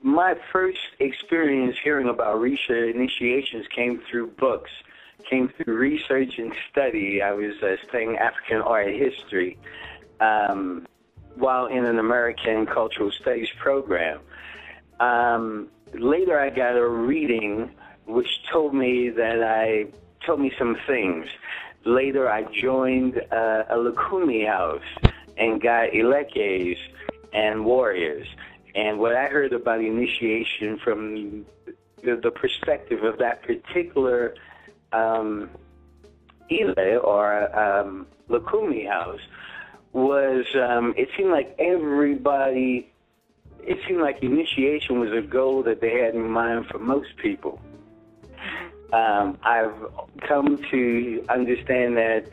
my first experience hearing about Orisha initiations came through books, came through research and study. I was studying African art history while in an American cultural studies program. Later, I got a reading which told me some things. Later, I joined a Lukumi house and got Elekes and warriors. And what I heard about initiation from the perspective of that particular Ile or Lukumi house was, it seemed like initiation was a goal that they had in mind for most people. I've come to understand that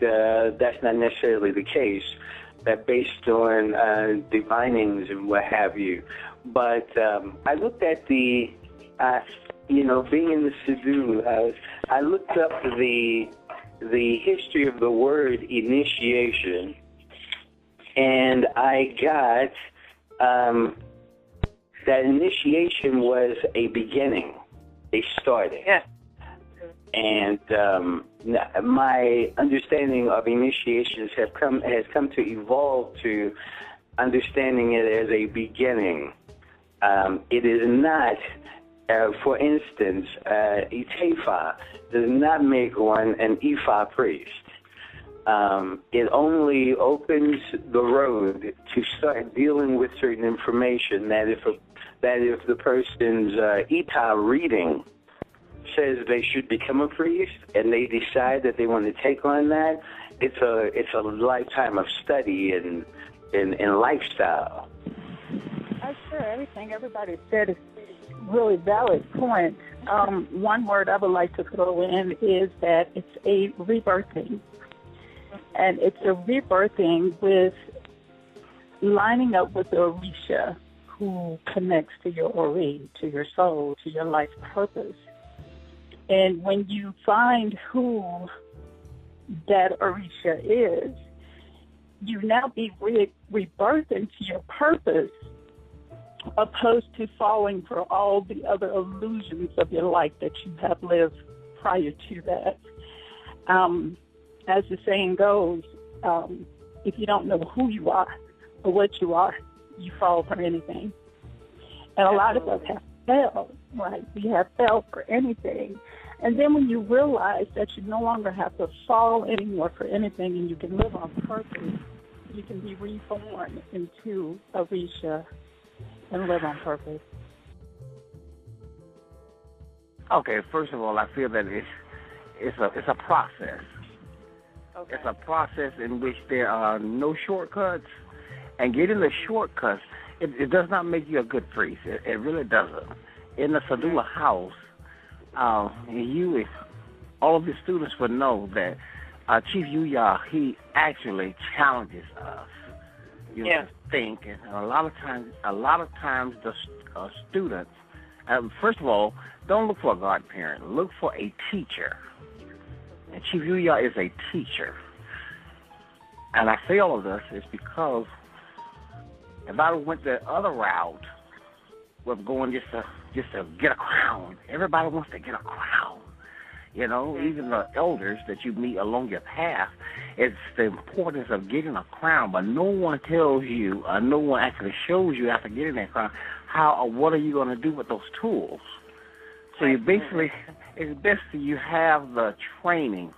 that's not necessarily the case, that based on divinings and what have you. But I looked at being in the Sadu, I looked up the history of the word initiation, and I got that initiation was a beginning, a starting. Yeah. And my understanding of initiations has come to evolve to understanding it as a beginning. It is not, for instance, Itefa does not make one an Ifa priest. It only opens the road to start dealing with certain information that if the person's Ita reading says they should become a priest and they decide that they want to take on that, it's a lifetime of study and lifestyle. I'm sure everything everybody said is really valid point. One word I would like to throw in is that it's a rebirthing. And it's a rebirthing with lining up with the Orisha who connects to your Ori, to your soul, to your life purpose. And when you find who that Orisha is, you now be rebirthed into your purpose, opposed to falling for all the other illusions of your life that you have lived prior to that. As the saying goes, if you don't know who you are or what you are, you fall for anything. And a lot of us have failed, right? We have failed for anything. And then when you realize that you no longer have to fall anymore for anything and you can live on purpose, you can be reborn into Orisha and live on purpose. Okay, first of all, I feel that it's a process. Okay. It's a process in which there are no shortcuts, and getting the shortcuts, it does not make you a good priest. It really doesn't. In the Sadula house, all of the students would know that Chief Yuya, he actually challenges us, to think, and a lot of times the students, first of all, don't look for a godparent. Look for a teacher. And Chief Yuya is a teacher. And I say all of this is because if I went the other route with going just to get a crown, everybody wants to get a crown. Even the elders that you meet along your path, it's the importance of getting a crown, but no one tells you, no one actually shows you after getting that crown how or what are you going to do with those tools. So you basically, it's best that you have the training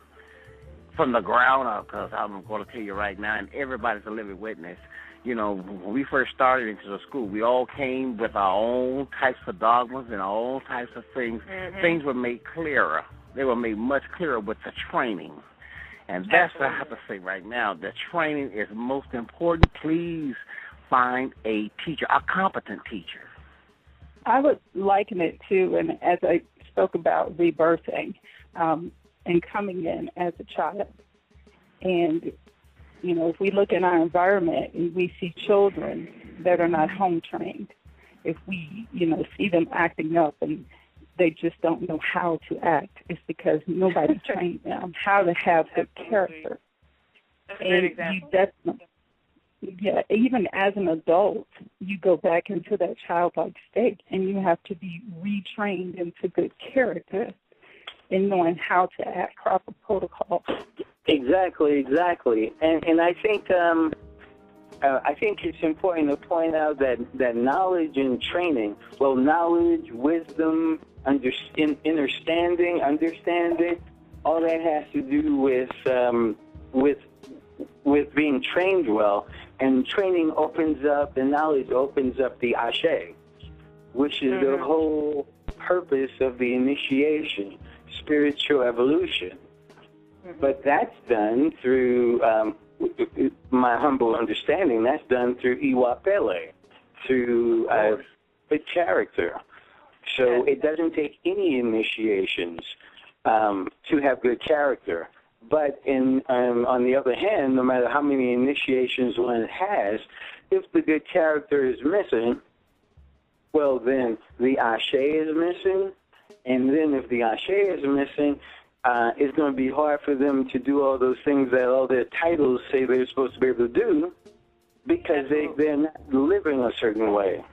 from the ground up, because I'm going to tell you right now, and everybody's a living witness. When we first started into the school, we all came with our own types of dogmas and our own types of things. Mm-hmm. Things were made clearer. They were made much clearer with the training. And that's what I have to say right now. The training is most important. Please find a teacher, a competent teacher. I would liken it to, and as I spoke about rebirthing and coming in as a child. And, if we look in our environment and we see children that are not home trained, if we, see them acting up and they just don't know how to act, it's because nobody trained them how to have good character. That's a great example. Yeah, even as an adult, you go back into that childlike state, and you have to be retrained into good character in knowing how to act, proper protocol. Exactly. And I think it's important to point out that knowledge and training, well, knowledge, wisdom, understanding, all that has to do with being trained well. And training opens up, and knowledge opens up the ashe, which is the whole purpose of the initiation, spiritual evolution. But that's done through, my humble understanding, that's done through iwapele, through good character. So it doesn't take any initiations to have good character. But on the other hand, no matter how many initiations one has, if the good character is missing, well, then the ashe is missing. And then if the ashe is missing, it's going to be hard for them to do all those things that all their titles say they're supposed to be able to do, because they're not living a certain way.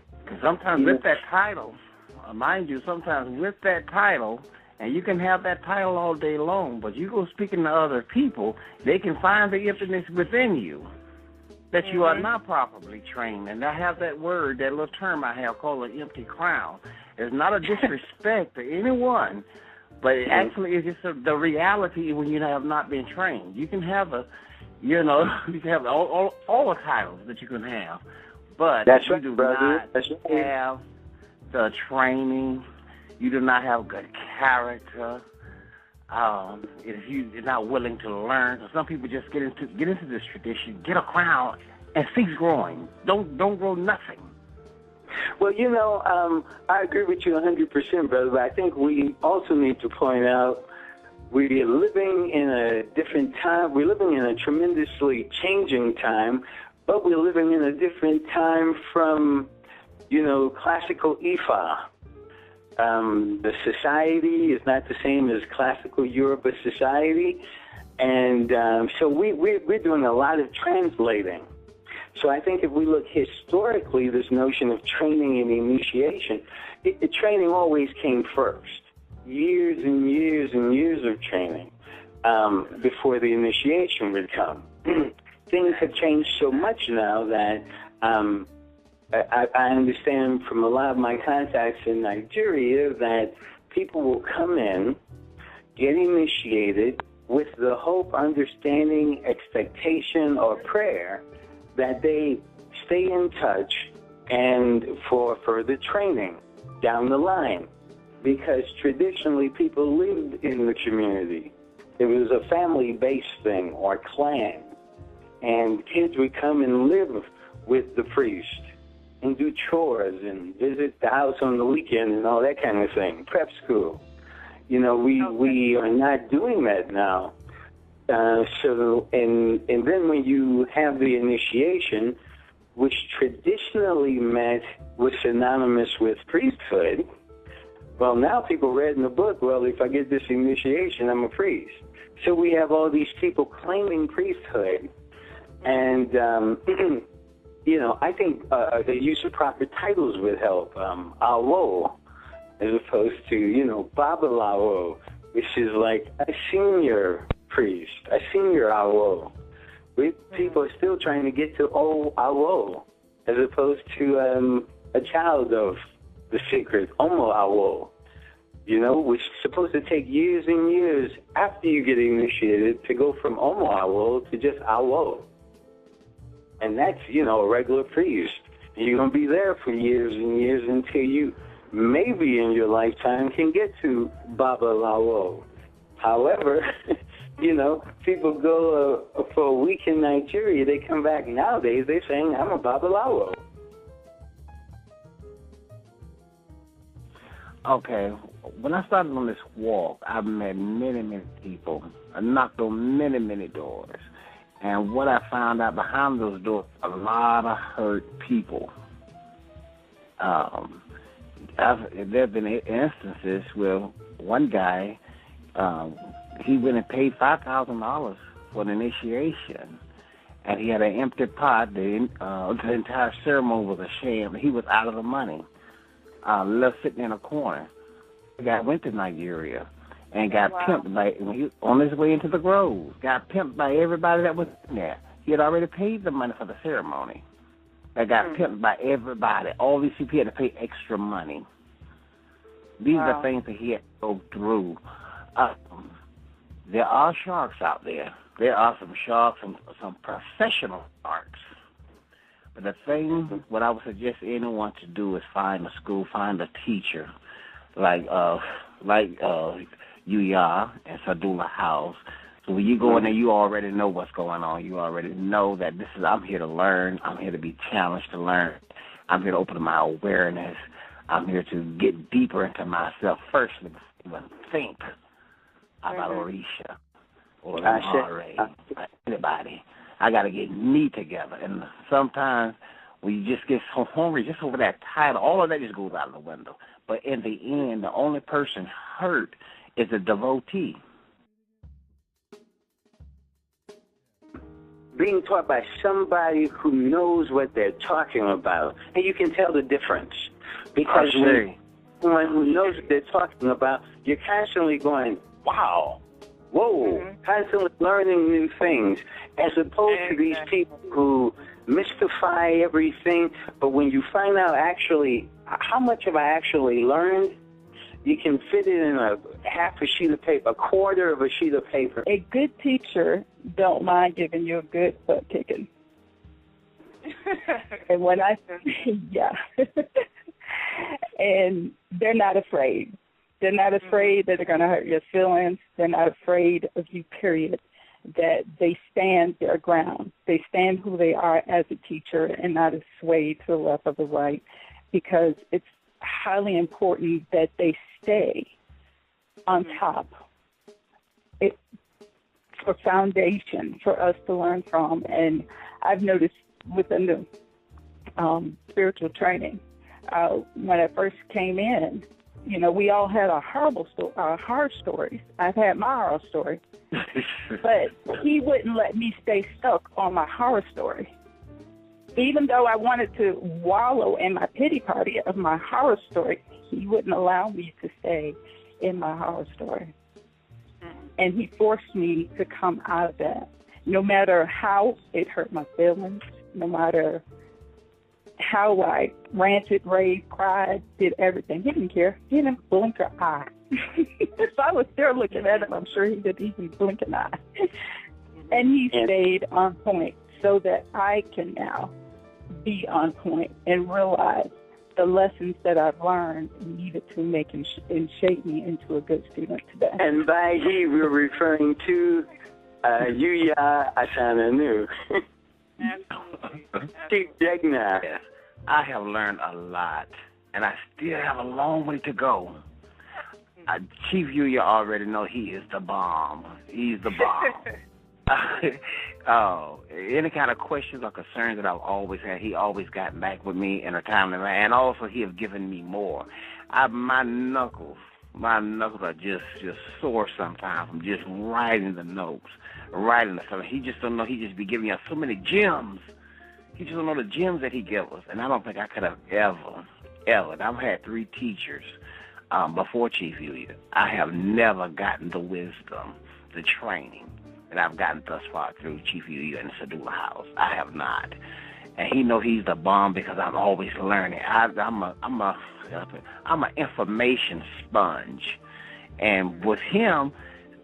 Sometimes with that title, mind you, sometimes with that title, and you can have that title all day long, but you go speaking to other people, they can find the emptiness within you that you are not properly trained. And I have that word, that little term I have called an empty crown. It's not a disrespect to anyone, but it actually is just the reality when you have not been trained. You can have you can have all the titles that you can have, but you do not have the training. You do not have good character. If you're not willing to learn, so some people just get into this tradition, get a crown, and cease growing. Don't grow nothing. Well, I agree with you 100%, brother, but I think we also need to point out we're living in a different time. We're living in a tremendously changing time, but we're living in a different time from, classical Ifa. The society is not the same as classical Yoruba society, and so we're doing a lot of translating. So I think if we look historically, this notion of training and initiation, training always came first. Years and years and years of training before the initiation would come. Things have changed so much now that I understand from a lot of my contacts in Nigeria that people will come in, get initiated with the hope, understanding, expectation, or prayer that they stay in touch and for further training down the line. Because traditionally people lived in the community. It was a family-based thing or clan. And kids would come and live with the priest and do chores and visit the house on the weekend and all that kind of thing. Prep school. We are not doing that now. And then when you have the initiation, which traditionally was synonymous with priesthood, well, now people read in the book, well, if I get this initiation, I'm a priest. So we have all these people claiming priesthood. And, I think the use of proper titles would help. Awo, as opposed to, Babalawo, which is like a senior priest, a senior awo. People are still trying to get to old awo, as opposed to a child of the secret, omo awo, which is supposed to take years and years after you get initiated to go from omo awo to just awo. And that's, a regular priest. You're going to be there for years and years until you, maybe in your lifetime, can get to Babalawo. However, people go for a week in Nigeria, they come back nowadays, they're saying, I'm a Babalawo. Okay, when I started on this walk, I've met many, many people. I knocked on many, many doors. And what I found out behind those doors, a lot of hurt people. There have been instances where one guy, he went and paid $5,000 for an initiation. and he had an empty pot. The entire ceremony was a sham. He was out of the money, left sitting in a corner. The guy went to Nigeria and got pimped by, when he on his way into the groves, got pimped by everybody that was in there. He had already paid the money for the ceremony. That got pimped by everybody. All these people had to pay extra money. These are the things that he had to go through. There are sharks out there. There are some sharks and some professional sharks. But the thing, what I would suggest anyone to do is find a school, find a teacher, like Yuya and Sadula House. So when you go in there, you already know what's going on. You already know that I'm here to learn. I'm here to be challenged to learn. I'm here to open my awareness. I'm here to get deeper into myself first before I even think about Orisha or anybody. I got to get me together. And sometimes when you just get so hungry, just over that title, all of that just goes out of the window. But in the end, the only person hurt is the devotee. Being taught by somebody who knows what they're talking about, and you can tell the difference. Because when someone who knows what they're talking about, you're constantly going, wow, whoa, constantly learning new things, as opposed to these people who mystify everything. But when you find out actually how much have I actually learned, you can fit it in a half a sheet of paper, a quarter of a sheet of paper. A good teacher don't mind giving you a good butt kicking. And when and they're not afraid. They're not afraid that they're going to hurt your feelings. They're not afraid of you, period. That they stand their ground. They stand who they are as a teacher and not swayed to the left or the right, because it's highly important that they stay on top. It's a foundation for us to learn from. And I've noticed within the spiritual training, when I first came in, you know, we all had our horror stories. I've had my horror story. But he wouldn't let me stay stuck on my horror story. Even though I wanted to wallow in my pity party of my horror story, he wouldn't allow me to stay in my horror story. And he forced me to come out of that. No matter how it hurt my feelings, no matter how I ranted, raved, cried, did everything. He didn't care. He didn't blink an eye. If I was still looking at him, I'm sure he didn't even blink an eye. And he stayed on point so that I can now be on point and realize the lessons that I've learned needed to make and shape me into a good student today. And by he, we're referring to Yuya Assaan-ANU. Chief Jegna. Yes. I have learned a lot, and I still have a long way to go. Chief Yuya already know he is the bomb. He's the bomb. Any kind of questions or concerns that I've always had, he always got back with me in a timely manner, and also he has given me more. My knuckles are just sore sometimes from just writing the notes, writing the stuff. He just don't know. He just be giving us so many gems. He just don't know the gems that he gives us, and I don't think I could have ever. I've had 3 teachers before Chief Yuya. I have never gotten the wisdom, the training that I've gotten thus far through Chief Yuya and the Sadula House. I have not, and he know he's the bomb because I'm always learning. I'm an information sponge, and with him,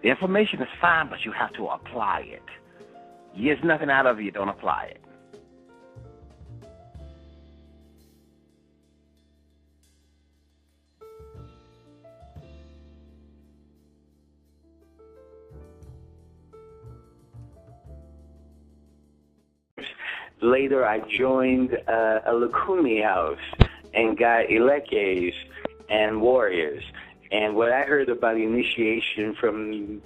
the information is fine, but you have to apply it. You get nothing out of it, you don't apply it. Later, I joined a Lukumi house and got Elekes and warriors. And what I heard about initiation from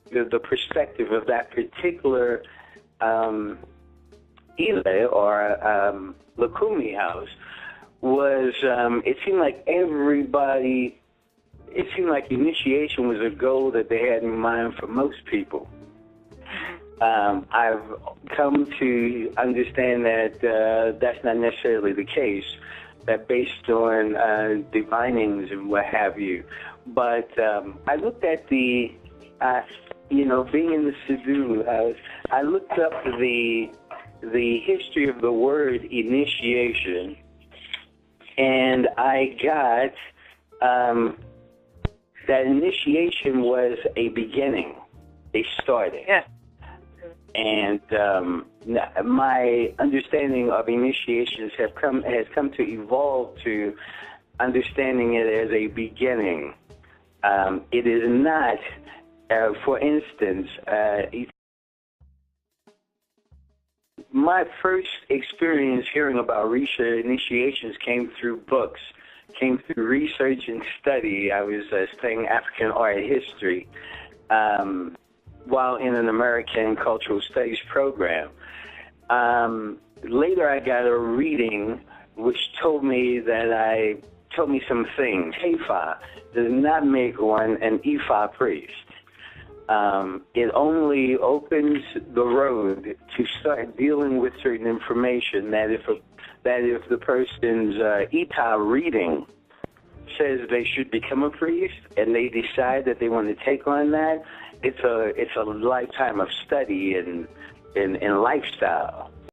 the perspective of that particular Ile or Lukumi house was it seemed like initiation was a goal that they had in mind for most people. I've come to understand that that's not necessarily the case, that based on divinings and what have you. But I looked at the, being in the Sidhu, I looked up the history of the word initiation, and I got that initiation was a beginning, a starting. Yeah. And my understanding of initiations has come to evolve to understanding it as a beginning. It is not, for instance, my first experience hearing about Orisha initiations came through books, came through research and study. I was studying African art history while in an American cultural studies program. Later I got a reading which told me some things. Ifa does not make one an Ifa priest. It only opens the road to start dealing with certain information that if the person's Ita reading says they should become a priest and they decide that they want to take on that, it's a lifetime of study and lifestyle.